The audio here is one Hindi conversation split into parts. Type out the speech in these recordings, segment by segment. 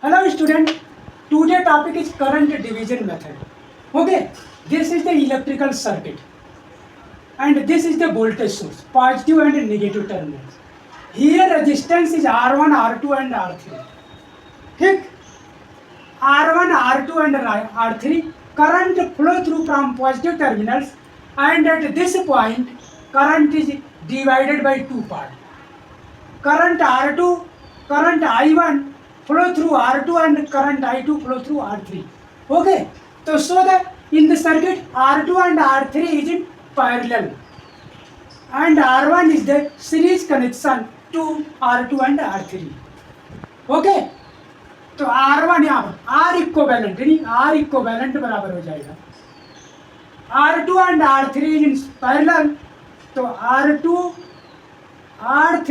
Hello student, today topic is current division method. Okay, this is the electrical circuit and this is the voltage source, positive and negative terminals. Here resistance is R1, R2 and R3. ठीक, R1, R2 and R3 current flow through from positive terminals, and at this point current is divided by two parts. Current R2, current I1 flow through R2 and current I2 flow through R3. Okay, so that in the circuit R2 and R3 is in parallel and R1 is the series connection to R2 and R3. Okay, तो R1 यहाँ पर R इक्विवेलेंट यानी R इक्विवेलेंट बराबर हो जाएगा R2 and R3 in parallel, तो R2 R3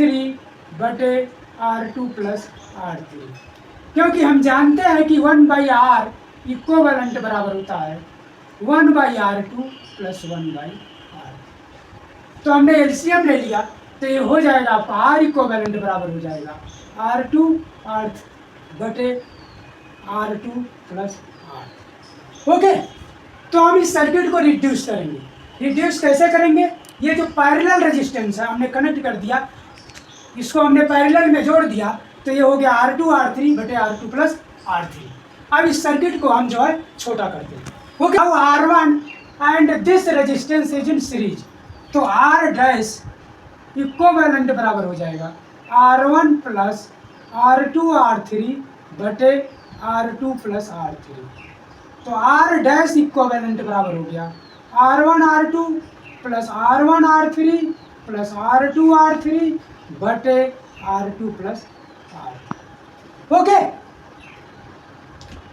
बटे R2 प्लस R3, क्योंकि हम जानते हैं कि 1/R इक्विवेलेंट बराबर होता है 1/R2 प्लस 1/R। तो हमने एलसीएम ले लिया तो ये हो जाएगा आपका R इक्विवेलेंट बराबर हो जाएगा R2 R बटे R2 प्लस R। ओके, तो हम इस सर्किट को रिड्यूस करेंगे। रिड्यूस कैसे करेंगे? ये जो पैरेलल रेजिस्टेंस है हमने कनेक्ट कर दिया, इसको हमने पैरेलल में जोड़ दिया तो ये हो गया R2 R3 बटे R2 प्लस R3। अब इस सर्किट को हम जो है छोटा करते हैं। ओके, अब R1 and this resistance is in series, तो R डैश इक्विवेलेंट बराबर हो जाएगा R1 प्लस R2 R3 बटे R2 प्लस R3। तो R डैश इक्विवेलेंट बराबर हो गया R1 R2 plus R1 R3 plus R2 R3 बटे R2 प्लस R। ओके,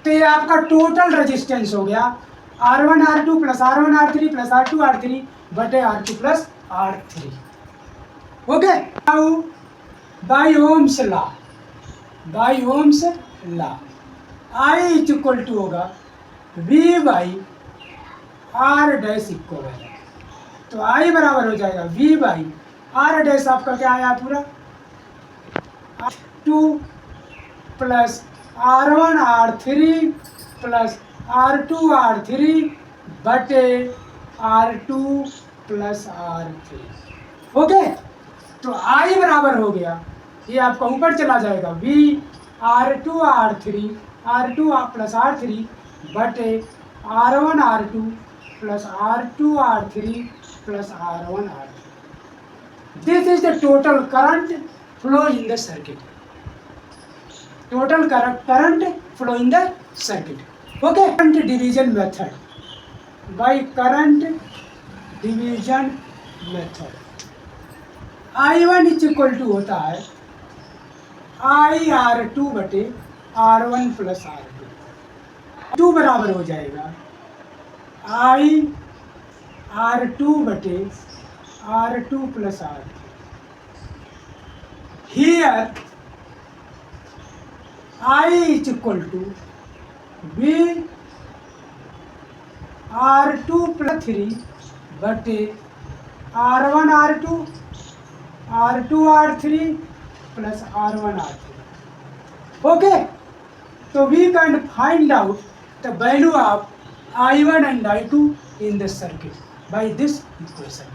तो ये आपका टोटल रेजिस्टेंस हो गया R1 R2 plus R1 R3 plus R2 R3 बटे R2 plus R3। Okay, now by Ohm's law, by Ohm's law I is equal to होगा V by R dash equivalent, तो I बराबर हो जाएगा V बाई R डैश आपका क्या आया पूरा 2 plus R1 R3 plus R2 R3 बटे R2 प्लस R3। ओके, तो I बराबर हो गया, ये आपका ऊपर चला जाएगा V R2 R2 plus R3 बटे R1 R2 plus R2 R3 plus R1 R3। This is the total current flow in the circuit, total current flow in the circuit. Okay, current division method, by current division method I1 is equal to होता है I R2 बटे R1 प्लस R2। 2 बराबर हो जाएगा I R2 बटे R2 plus R2। Here I is equal to V R2 plus 3 बटे R1 R2 R3 plus R1 R3। Okay, तो we can find out the value of I1 and I2 in the circuit by this equation.